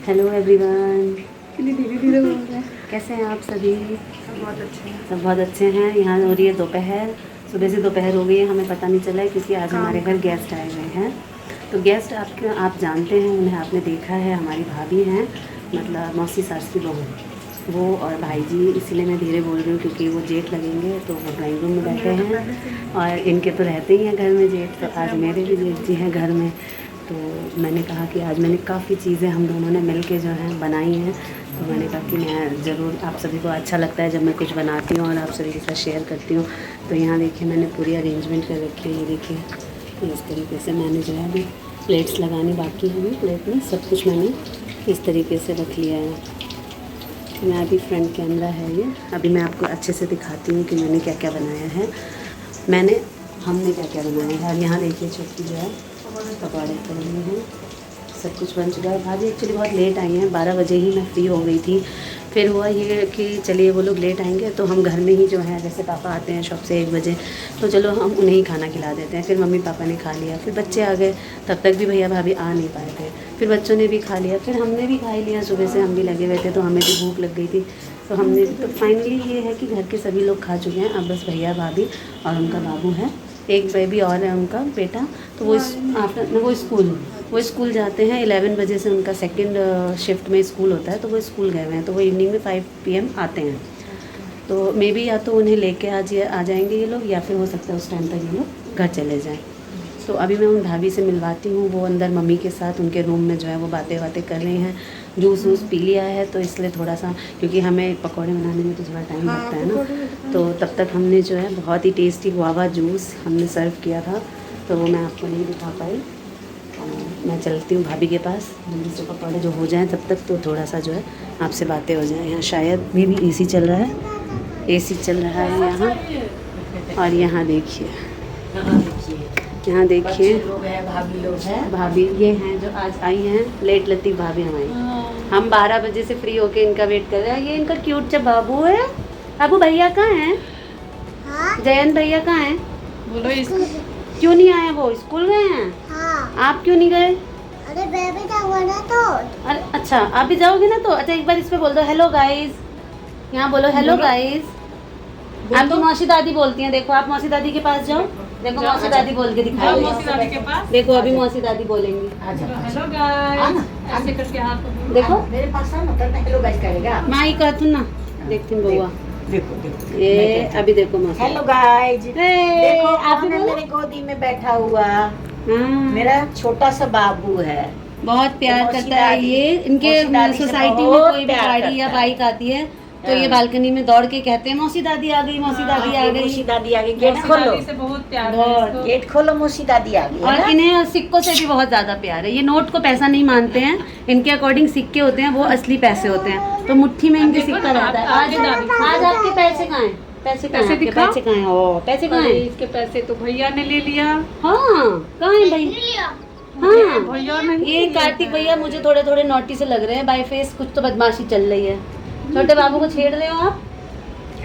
Hello everyone, धीरे धीरे बोल रहे हैं। कैसे हैं आप सभी? सब बहुत अच्छे हैं। सब बहुत अच्छे हैं। यहाँ हो रही है दोपहर, सुबह से दोपहर हो गई है, हमें पता नहीं चला है क्योंकि आज हमारे घर गेस्ट आए हुए हैं। तो गेस्ट आप जानते हैं, उन्हें आपने देखा है, हमारी भाभी हैं, मतलब मौसी सास की बहू, वो और भाई जी। इसीलिए मैं धीरे बोल रही हूँ क्योंकि वो जेठ लगेंगे, तो वो ड्राइंग रूम में बैठे हैं और इनके तो रहते ही हैं घर में जेठ, तो आज मेरे भी जेठ जी हैं घर में। तो मैंने कहा कि आज मैंने काफ़ी चीज़ें हम दोनों ने मिल के जो हैं बनाई हैं, तो मैंने कहा कि मैं ज़रूर, आप सभी को अच्छा लगता है जब मैं कुछ बनाती हूँ और आप सभी के साथ शेयर करती हूँ। तो यहाँ देखिए मैंने पूरी अरेंजमेंट कर रखी है। ये देखिए इस तरीके से मैंने जो है अभी प्लेट्स लगानी बाकी है, अभी प्लेट में सब कुछ मैंने इस तरीके से रख लिया है। तो मैं अभी फ्रंट कैमरा है ये, अभी मैं आपको अच्छे से दिखाती हूँ कि मैंने क्या क्या बनाया है, हमने क्या क्या बनाया है। और यहाँ देखिए छोटी जो है पकौड़े तल रही हैं, सब कुछ बन चुका है। भाभी एक्चुअली बहुत लेट आई हैं, 12 बजे ही मैं फ्री हो गई थी। फिर हुआ ये कि चलिए वो लोग लेट आएंगे तो हम घर में ही जो है, जैसे पापा आते हैं शॉप से 1 बजे, तो चलो हम उन्हें ही खाना खिला देते हैं। फिर मम्मी पापा ने खा लिया, फिर बच्चे आ गए, तब तक भी भैया भाभी आ नहीं पाए थे। फिर बच्चों ने भी खा लिया, फिर हमने भी खा लिया। सुबह से हम भी लगे हुए थे तो हमें भी भूख लग गई थी, तो हमने तो फाइनली ये है कि घर के सभी लोग खा चुके हैं। अब बस भैया भाभी और उनका बाबू है, एक बेबी और है उनका बेटा, तो वो स्कूल जाते हैं। 11 बजे से उनका सेकंड शिफ्ट में स्कूल होता है, तो वो स्कूल गए हुए हैं, तो वो इवनिंग में 5 PM आते हैं। तो मे बी या तो उन्हें लेके आ जाएंगे ये लोग, या फिर हो सकता है उस टाइम तक ये लोग घर चले जाएं। तो अभी मैं उन भाभी से मिलवाती हूँ, वो अंदर मम्मी के साथ उनके रूम में जो है वो बातें कर रही हैं। जूस वूस पी लिया है, तो इसलिए थोड़ा सा, क्योंकि हमें पकौड़े बनाने में तो थोड़ा टाइम लगता है ना, तो तब तक हमने जो है बहुत ही टेस्टी गुआवा जूस हमने सर्व किया था, तो वो मैं आपको नहीं दिखा पाई। मैं चलती हूँ भाभी के पास, जल्दी से पकौड़े जो हो जाएं तब तक, तो थोड़ा सा जो है आपसे बातें हो जाएं। यहाँ शायद भी AC चल रहा है, AC चल रहा है यहाँ। और यहाँ देखिए भाभी लोग हैं। भाभी ये हैं जो आज आई हैं, लेट लतीफ़ भाभी हमारी। हम 12 बजे से फ्री होके इनका वेट कर रहे हैं। ये इनका क्यूट सा बाबू है। बाबू भैया कहाँ हैं? जयंत भैया कहाँ हैं? बोलो इसको। क्यों नहीं आए? वो स्कूल गए हैं। हाँ। आप क्यों नहीं गए? अरे बेबी जाऊंगा ना तो। अरे अच्छा, आप भी जाओगे ना? तो अच्छा एक बार इस पे बोल दो हेलो गाइस। यहाँ बोलो हेलो गाइस। आपकी मौसी दादी बोलती हैं, देखो आप मौसी दादी के पास जाओ, देखो मौसी दादी बोल के दिखाओ। मौसी दादी के पास देखो अभी मौसी दादी बोलेंगी। हेलो गाइस, ऐसे करके हाथ को देखो मेरे पास है मतलब हेलो गाइस करेगा। माई कहतू ना, देखती हूँ बउआ। देखो देखो ये अभी देखो मौसी। Hello guys. देखो आप भी आपने बोलो। मेरे गोदी में बैठा हुआ हाँ, मेरा छोटा सा बाबू है। बहुत प्यार मौसी करता है दादी- ये। इनके मौसी दादी से सोसाइटी में बहुत कोई भी प्यार गाड़ी या करता है। बाइक आती है तो ये हाँ। बालकनी में दौड़ के कहते हैं मौसी दादी आ गई, मौसी दादी आ मौसी गई। दादी आ गई, गेट मौसी खोलो, दादी से बहुत प्यार है बहुत। इसको। गेट खोलो, मौसी दादी आ गई है और ना? इन्हें सिक्कों से भी बहुत ज़्यादा प्यार है। ये नोट को पैसा नहीं मानते हैं, इनके अकॉर्डिंग सिक्के होते हैं वो असली पैसे होते हैं, तो मुट्ठी में इनके देखो सिक्का ना, रहता है। आपके दादी- आज आपके पैसे कहाँ हैं? पैसे कहाँ हैं? पैसे आपके दिखाओ। पैसे कहाँ हैं? ओ पैसे कहाँ अरे हैं? इसके पैसे तो भैया ने ले लिया। हाँ कहाँ हैं भाई? हाँ भैया ने ये कार्तिक भैया मुझे थोड़े थोड़े नोटी से लग रहे हैं, बाय फेस कुछ तो बदमाशी चल रही है। छोटे बाबू को छेड़ रहे हो आप।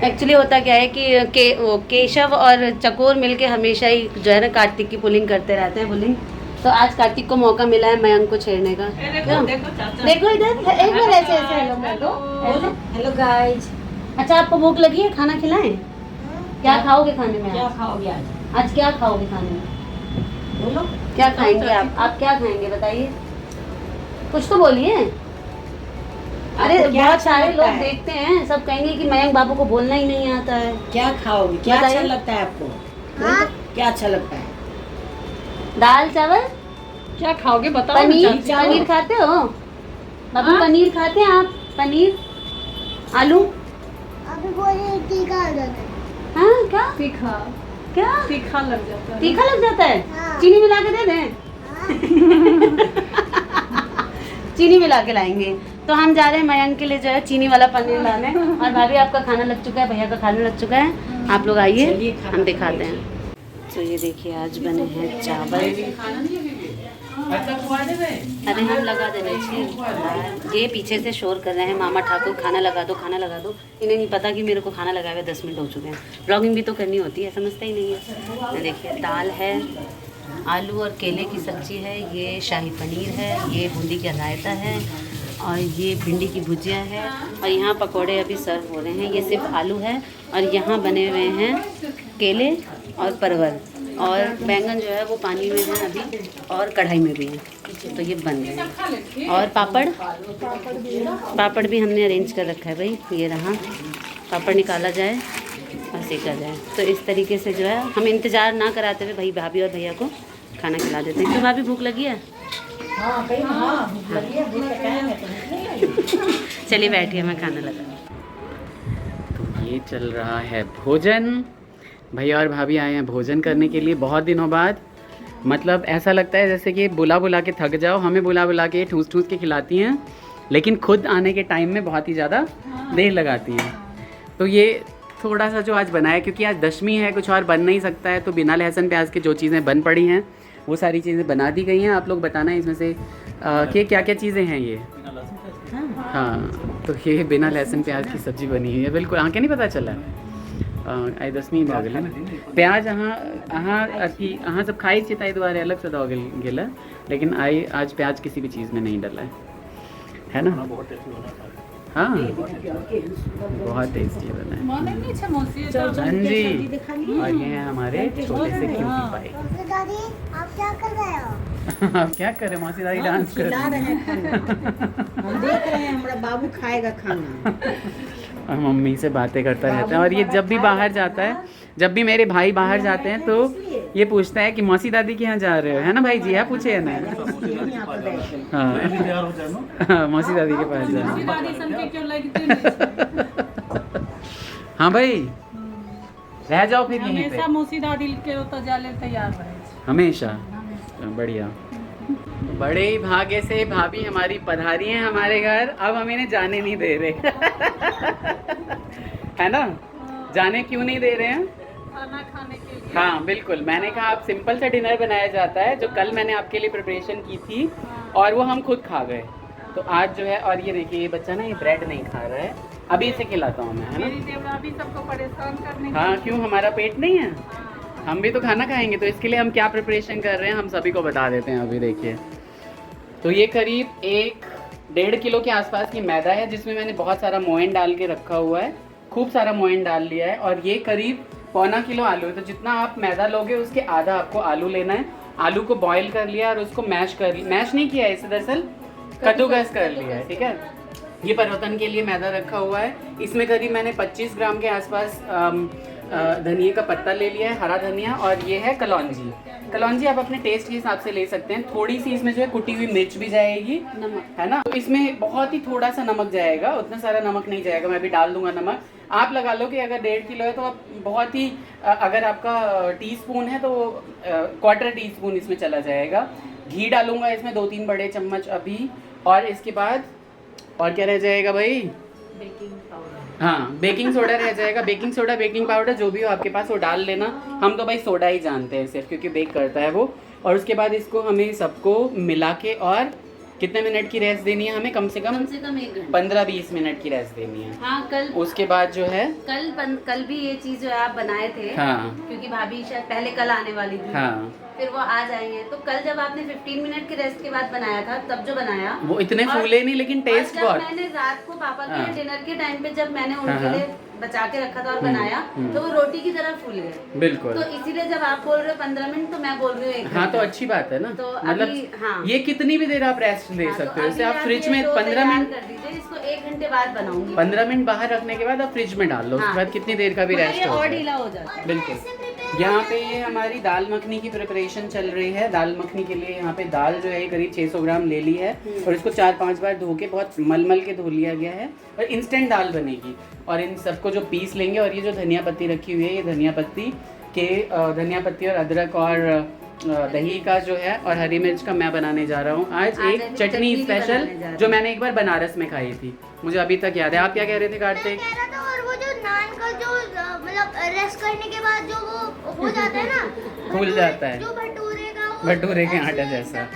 एक्चुअली होता क्या है कि वो केशव और चकोर मिलके हमेशा ही जो है ना कार्तिक की पुलिंग करते रहते हैं, पुलिंग। तो आज कार्तिक को मौका मिला है मयंक को छेड़ने का। क्यों? देखो चाचा, देखो इधर एक बार ऐसे ऐसे हेलो कर दो, ऐसे। Hello guys. अच्छा आपको भूख लगी है, खाना खिलाएं? क्या खाओगे खाने में क्या आज? खाओगे आज? क्या खाओगे खाने में? बोलो। क्या खाएंगे आप क्या खाएंगे बताइए, कुछ तो बोलिए। अरे आपको क्या बहुत अच्छा सारे लगता लोग है? देखते हैं, सब कहेंगे कि मयंक बाबू को बोलना ही नहीं आता है। क्या खाओगे? क्या बताइए। अच्छा लगता है आपको? हाँ। क्या अच्छा लगता है? दाल चावल, क्या खाओगे बताओ ना पनीर। चाची। पनीर खाते हो बाबू? हाँ? पनीर खाते हैं आप? पनीर, आलू। अभी बोले टीका आ जाता है। हाँ क्या तीखा क्या तीखा लग जाता है। तीखा लग जाता है? हाँ। चीनी मिला के दे दें? चीनी मिला के लाएंगे। तो हम जा रहे हैं मयंक के लिए जो है चीनी वाला पनीर लाने। और भाभी आपका खाना लग चुका है, भैया का खाना लग चुका है, आप लोग आइए चलिए खाना हम दिखाते हैं। तो ये देखिए आज बने हैं चावल। अरे हम लगा देने चाहिए। ये पीछे से शोर कर रहे हैं मामा ठाकुर, खाना लगा दो खाना लगा दो। इन्हें नहीं पता कि मेरे को खाना लगाए हुए 10 मिनट हो चुके हैं। ब्लॉगिंग भी तो करनी होती है, समझते ही नहीं है। ये देखिए दाल है, आलू और केले की सब्जी है, ये शाही पनीर है, ये बूंदी का रायता है, और ये भिंडी की भुजिया है और यहाँ पकोड़े अभी सर्व हो रहे हैं। ये सिर्फ आलू है और यहाँ बने हुए हैं केले और परवल और बैंगन जो है वो पानी में है अभी और कढ़ाई में भी है, तो ये बन रहे हैं। और पापड़ भी हमने अरेंज कर रखा है भाई, ये रहा। पापड़ निकाला जाए और सेका जाए। तो इस तरीके से जो है हम इंतज़ार ना कराते हुए भाई भाभी और भैया को खाना खिला देते हैं। क्यों भाभी, भूख लगी है? चलिए बैठिए, मैं खाना लगा। तो ये चल रहा है भोजन। भैया और भाभी आए हैं भोजन करने के लिए बहुत दिनों बाद। मतलब ऐसा लगता है जैसे कि बुला बुला के थक जाओ, हमें बुला बुला के ठूस ठूस के खिलाती हैं, लेकिन खुद आने के टाइम में बहुत ही ज़्यादा देर लगाती हैं। तो ये थोड़ा सा जो आज बनाया, क्योंकि आज दशमी है, कुछ और बन नहीं सकता है, तो बिना लहसुन प्याज के जो चीज़ें बन पड़ी हैं वो सारी चीज़ें बना दी गई हैं। आप लोग बताना इसमें से कि क्या क्या चीज़ें हैं ये। हाँ, तो ये बिना लहसुन प्याज की सब्ज़ी बनी हुई है। बिल्कुल आँखें नहीं पता चला आई 10वीं में आ गए ना प्याज अहाँ सब खाई चिताई द्वारे अलग से दो गेला, लेकिन आज प्याज किसी भी चीज़ में नहीं डला है ना। हाँ बहुत टेस्टी बना है। हाँ जी, और ये है हमारे छोटे से क्यूटी पाई। दादी आप क्या कर रहे हो? आप क्या कर रहे हैं? मौसी दादी डांस कर रहे हैं। हम देख रहे हैं हमारा बाबू खाएगा खाना। और मम्मी से बातें करता रहता है। और ये जब भी बाहर जाता है, जब भी मेरे भाई बाहर जाते हैं तो ये पूछता है कि मौसी दादी के यहाँ जा रहे हो, है ना भाई जी? है पूछे है ना? हाँ, मौसी दादी के पास जाना। हाँ भाई, रह जाओ फिर यहीं पे। मौसी दादी के होता जाले तैयार रहे हमेशा। बढ़िया। बड़े ही भाग्य से भाभी हमारी पधारी हैं हमारे घर। अब हम इन्हें जाने नहीं दे रहे है ना? जाने क्यों नहीं दे रहे हैं? खाना खाने के लिए। हाँ बिल्कुल, मैंने कहा आप सिंपल सा डिनर बनाया जाता है, जो कल मैंने आपके लिए प्रिपरेशन की थी और वो हम खुद खा गए। तो आज जो है, और ये देखिए ये बच्चा ना ये ब्रेड नहीं खा रहा है, अभी इसे खिलाता हूँ मैं, है मेरी देवरा भी सबको परेशान करने ना। हाँ, क्यों? हमारा पेट नहीं है, हम भी तो खाना खाएंगे। तो इसके लिए हम क्या प्रिपरेशन कर रहे हैं हम सभी को बता देते हैं। अभी देखिए, तो ये करीब 1-1.5 किलो के आसपास की मैदा है, जिसमें मैंने बहुत सारा मोयन डाल के रखा हुआ है, खूब सारा मोयन डाल लिया है। और ये करीब 1.25 किलो आलू है, तो जितना आप मैदा लोगे उसके आधा आपको आलू लेना है। आलू को बॉईल कर लिया और उसको मैश नहीं किया है, इसे दरअसल कद्दूकस कर लिया है, ठीक है। ये परिवर्तन के लिए मैदा रखा हुआ है। इसमें करीब मैंने 25 ग्राम के आसपास धनिया का पत्ता ले लिया है, हरा धनिया। और ये है कलौंजी। कलौंजी आप अपने टेस्ट के हिसाब से ले सकते हैं। थोड़ी सी इसमें जो है कुटी हुई मिर्च भी जाएगी, नमक है ना। तो इसमें बहुत ही थोड़ा सा नमक जाएगा, उतना सारा नमक नहीं जाएगा, मैं भी डाल दूंगा नमक। आप लगा लो कि अगर 1.5 किलो है तो आप बहुत ही, अगर आपका टीस्पून है तो 1/4 टीस्पून इसमें चला जाएगा। घी डालूंगा इसमें 2-3 बड़े चम्मच अभी। और इसके बाद और क्या रह जाएगा भाई? Baking powder. हाँ, बेकिंग सोडा रह जाएगा। बेकिंग सोडा, बेकिंग पाउडर जो भी हो आपके पास वो डाल लेना। हम तो भाई सोडा ही जानते हैं सिर्फ, क्योंकि बेक करता है वो। और उसके बाद इसको हमें सबको मिला के, और कितने मिनट की रेस्ट देनी है हमें? कम से कम 15-20 मिनट की रेस्ट देनी है। हाँ, कल उसके बाद जो है कल भी ये चीज जो है आप बनाए थे। हाँ, क्योंकि भाभी शायद पहले कल आने वाली थी। हाँ, फिर वो आज आएंगे। तो कल जब आपने 15 मिनट के रेस्ट के बाद बनाया था, तब जो बनाया वो इतने फूले नहीं, लेकिन टेस्ट बहुत। मैंने रात को पापा के हाँ, डिनर के टाइम पे जब मैंने उनके हाँ, लिए बचा के रखा था और बनाया, तो वो रोटी की तरह फूल गए। बिल्कुल। तो इसीलिए जब आप बोल रहे हो 15 मिनट, तो मैं बोल रही हूँ 1 हाँ, तो अच्छी बात है ना। तो मतलब हाँ, ये कितनी भी देर आप रेस्ट ले सकते हो। इसे आप फ्रिज में 15 मिनट कर दीजिए। इसको 1 घंटे बाद बनाऊंगी। 15 मिनट बाहर रखने के बाद आप फ्रिज में डाल लो। उसके बाद कितनी देर का भी रेस्ट हो, और ढीला हो जाता है। बिल्कुल। यहाँ पे ये हमारी दाल मखनी की प्रिपरेशन चल रही है। दाल मखनी के लिए यहाँ पे दाल जो है करीब 600 ग्राम ले ली है, और इसको 4-5 बार धो के, बहुत मल के धो लिया गया है, और इंस्टेंट दाल बनेगी। और इन सबको जो पीस लेंगे, और ये जो धनिया पत्ती रखी हुई है, ये धनिया पत्ती और अदरक और दही का जो है, और हरी मिर्च का मैं बनाने जा रहा हूँ आज एक चटनी स्पेशल, जो मैंने एक बार बनारस में खाई थी, मुझे अभी तक याद है। आप क्या कह रहे थे कार्तिक? और वो जो नान का जो मतलब रेस्ट करने के बाद जो वो हो जाता है ना, फूल जाता है, जो भटूरे के आटा जैसा।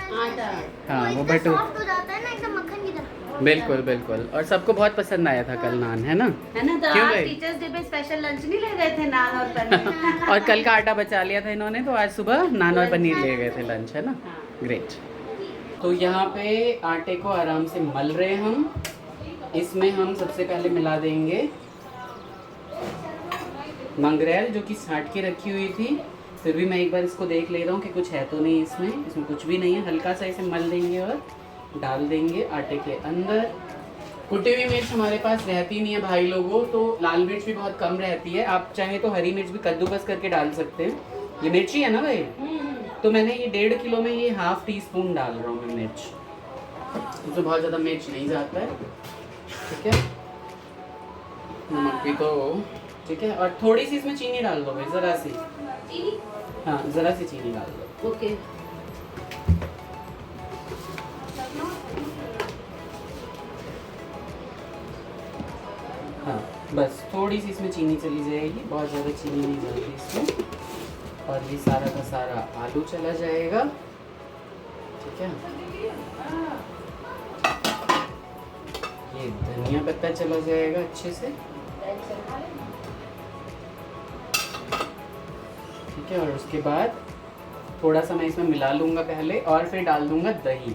हाँ, वो भटूरे सॉफ्ट हो जाता है ना, एकदम मक्खन की तरह। बिल्कुल बिल्कुल। और सबको बहुत पसंद आया था कल नान, है ना? तो क्यों आप भाई? टीचर्स डे पे स्पेशल लंच नहीं ले गए थे, नान और पनीर? और कल का आटा बचा लिया था इन्होंने, तो आज सुबह नान और पनीर ले गए थे लंच, है ना? ग्रेट। तो यहाँ पे आटे को आराम से मल रहे हैं हम। इसमें हम सबसे पहले मिला देंगे मंगरेल, जो कि छाँट के रखी हुई थी। फिर भी मैं एक बार इसको देख ले रहा हूँ कि कुछ है तो नहीं इसमें कुछ भी नहीं है। हल्का सा इसे मल देंगे और डाल देंगे आटे के अंदर। कुटी हुई मिर्च हमारे पास रहती नहीं है भाई लोगों, तो लाल मिर्च भी बहुत कम रहती है। आप चाहे तो हरी मिर्च भी कद्दूकस करके डाल सकते हैं। ये मिर्ची है ना भाई, तो मैंने ये 1.5 किलो में ये ½ टीस्पून डाल रहा हूँ मैं मिर्च। तो बहुत ज़्यादा मिर्च नहीं जाता है, ठीक है। नमक भी तो ठीक है, और थोड़ी सी इसमें चीनी डाल दो भाई, ज़रा सी। हाँ, ज़रा सी चीनी डाल दो। ओके। हाँ बस थोड़ी सी इसमें चीनी चली जाएगी, बहुत ज़्यादा चीनी नहीं जाती इसमें। और ये सारा का सारा आलू चला जाएगा, ठीक है। ये धनिया पत्ता चला जाएगा अच्छे से, ठीक है। और उसके बाद थोड़ा सा मैं इसमें मिला लूँगा पहले, और फिर डाल दूँगा दही।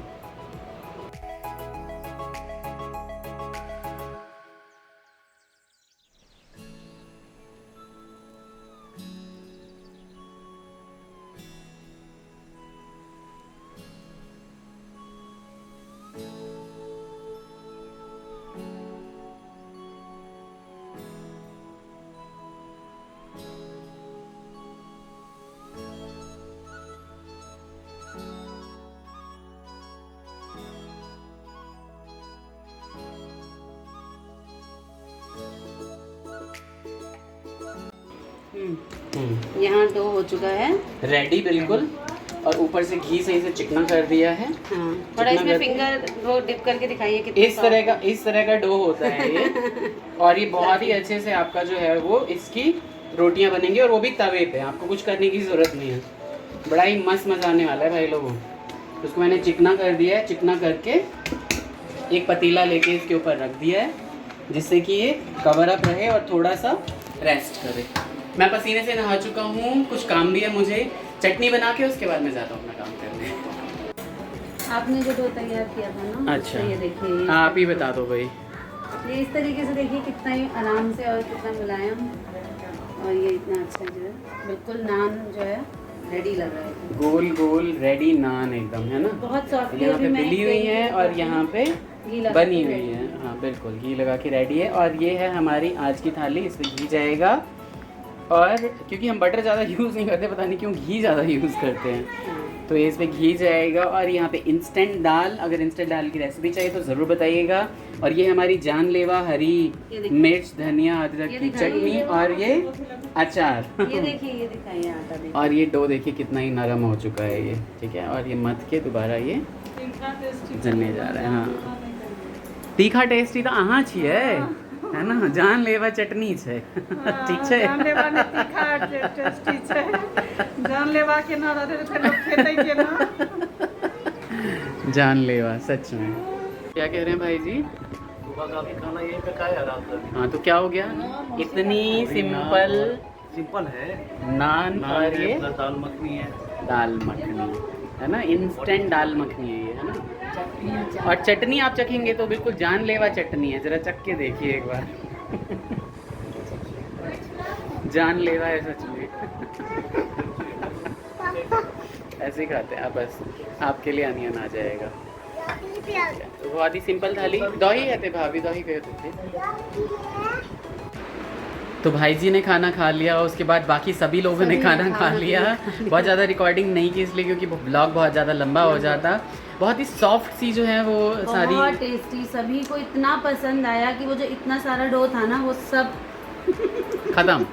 यहाँ डो हो चुका है रेडी बिल्कुल, और ऊपर से घी से इसे चिकना कर दिया है। हाँ, थोड़ा इसमें फिंगर वो डिप करके दिखाइए कितना इस तरह का डो होता है ये। और ये बहुत ही अच्छे से आपका जो है वो इसकी रोटियां बनेंगी, और वो भी तवे पे, आपको कुछ करने की ज़रूरत नहीं है। बड़ा ही मस्त मज़ा आने वाला है भाई लोगों। उसको मैंने चिकना कर दिया है, चिकना करके एक पतीला लेके इसके ऊपर रख दिया है, जिससे कि ये कवर अप रहे और थोड़ा सा रेस्ट करे। मैं पसीने से नहा चुका हूँ, कुछ काम भी है मुझे। चटनी बना के उसके बाद मैं जाता हूँ अपना काम करने। आपने जो डो तैयार किया था ना, अच्छा, ये देखिए, हाँ आप ही बता दो भाई। ये इस तरीके से देखिए कितना ही आराम से और कितना मुलायम, और ये इतना अच्छा जो है बिल्कुल नान जो है रेडी लग रहा है। गोल गोल रेडी नान एकदम, है ना। बहुत सॉफ्ट यहाँ पे मिली हुई है और यहाँ पे बनी हुई है। हाँ बिल्कुल, घी लगा के रेडी है। और ये है हमारी आज की थाली, इसमें घी जाएगा। और क्योंकि हम बटर ज़्यादा यूज़ नहीं करते, पता नहीं क्यों घी ज़्यादा यूज़ करते हैं, तो ये इसमें घी जाएगा। और यहाँ पे इंस्टेंट दाल, अगर इंस्टेंट दाल की रेसिपी चाहिए तो ज़रूर बताइएगा। और ये हमारी जानलेवा हरी मिर्च धनिया अदरक की चटनी, और ये अचार। ये देखिए, ये दिखाइए आटा देखिए। और ये डो देखिए कितना ही नरम हो चुका है ये, ठीक है। और ये मथ के दोबारा ये जलने जा रहा है। हाँ, तीखा टेस्टी तो अहाँ छिए, है ना, जानलेवा चटनी है। ठीक है, जानलेवा ने तीखा टेस्टी छै, जानलेवा के ना रहते तो फिर लोग खेते के ना। जानलेवा सच में। क्या कह रहे हैं भाई जी? सुबह का भी खाना यही पे खाया रात का भी। हाँ तो क्या हो गया, इतनी सिंपल है नान, और ये दाल मखनी है। दाल मखनी है ना, इंस्टेंट दाल मखनी है ये, है ना। और चटनी आप चखेंगे तो बिल्कुल जानलेवा चटनी है, जरा चख के देखिए एक बार। जानलेवा है सच में। ऐसे ही खाते हैं आप, बस आपके लिए अनियन आ जाएगा। तो बहुत ही सिंपल थाली। दही है थे भाभी, दही गए थे। तो भाई जी ने खाना खा लिया, उसके बाद बाकी सभी लोगों ने खाना खा लिया। बहुत ज़्यादा रिकॉर्डिंग नहीं की इसलिए, क्योंकि ब्लॉग बहुत ज़्यादा लंबा हो जाता। बहुत ही सॉफ्ट सी जो है वो सारी, बहुत टेस्टी, सभी को इतना पसंद आया कि वो जो इतना सारा डो था ना वो सब खत्म।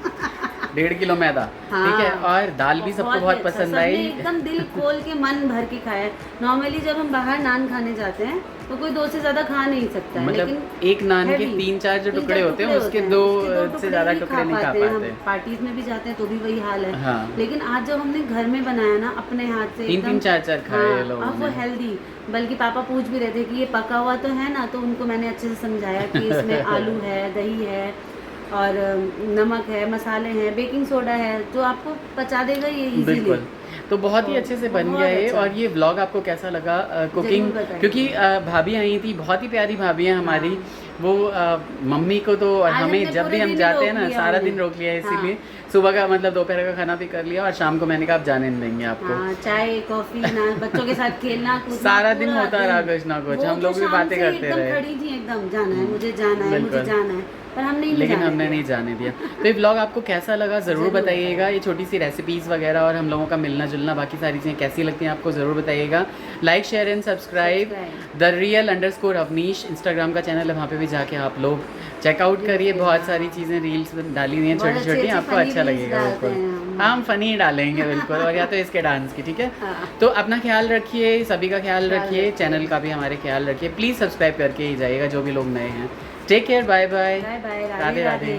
1.5 किलो मैदा, ठीक है। और दाल भी सबको बहुत अच्छा, पसंद सबने आई। एकदम दिल खोल के मन भर के खाया। नॉर्मली जब हम बाहर नान खाने जाते हैं तो कोई 2 से ज़्यादा खा नहीं सकता है, मतलब लेकिन एक नान के heavy, 3-4 जो टुकड़े होते हैं उसके 2 से ज़्यादा टुकड़े नहीं खा पाते। पार्टीज में भी जाते हैं तो भी वही हाल है। हाँ। लेकिन आज जब हमने घर में बनाया ना अपने हाथ से, 3-3, 4-4 खाए लोगों अब वो ने। हेल्दी, बल्कि पापा पूछ भी रहे थे कि ये पका हुआ तो है ना, तो उनको मैंने अच्छे से समझाया कि इसमें आलू है, दही है, और नमक है, मसाले हैं, बेकिंग सोडा है, जो आपको पचा देगा ये इजीली। बिल्कुल। तो बहुत ही अच्छे से बन गया है। अच्छा। और ये व्लॉग आपको कैसा लगा कुकिंग, बताइए। क्योंकि भाभी आई थी, बहुत ही प्यारी भाभी है हमारी। वो मम्मी को तो और आज हमें हमने जब भी पूरे हम दिन जाते ही हैं ना रोक लिया सारा हमने। दिन रोक लिया है, इसीलिए सुबह का मतलब दोपहर का खाना भी कर लिया और शाम को मैंने कहा आप जाने नहीं देंगे आपको। हाँ, चाय कॉफी नान बच्चों के साथ खेलना कूदना सारा दिन पूरा होता दिन। रहा कुछ ना कुछ, वो हम तो लोग भी शाम बातें से करते एकदम रहे। खड़ी थी एकदम, जाना है मुझे, जाना है मुझे, बिल्कुल। जाना है, पर हमने नहीं लेकिन जाने हमने दिया। नहीं जाने दिया। तो ये ब्लॉग आपको कैसा लगा ज़रूर बताइएगा। ये छोटी सी रेसिपीज़ वगैरह और हम लोगों का मिलना जुलना बाकी सारी चीज़ें कैसी लगती हैं आपको ज़रूर बताइएगा। Like share and subscribe the real _ Avnish Instagram का चैनल है, वहाँ पे भी जाके आप लोग चेकआउट करिए। बहुत सारी चीज़ें रील्स डाली हुई हैं बहुत छोटी छोटी, अच्छी आपको funny अच्छा reels लगेगा डालते बिल्कुल। हैं हम। हम फनी डालेंगे बिल्कुल, और या तो इसके डांस की, ठीक है। हाँ। तो अपना ख्याल रखिए, सभी का ख्याल ख्याल रखिए, रखिए। चैनल का भी हमारे ख्याल रखिए। प्लीज़ सब्सक्राइब करके ही जाइएगा जो भी लोग नए हैं। Take care, bye bye, bye bye, Radhe Radhe.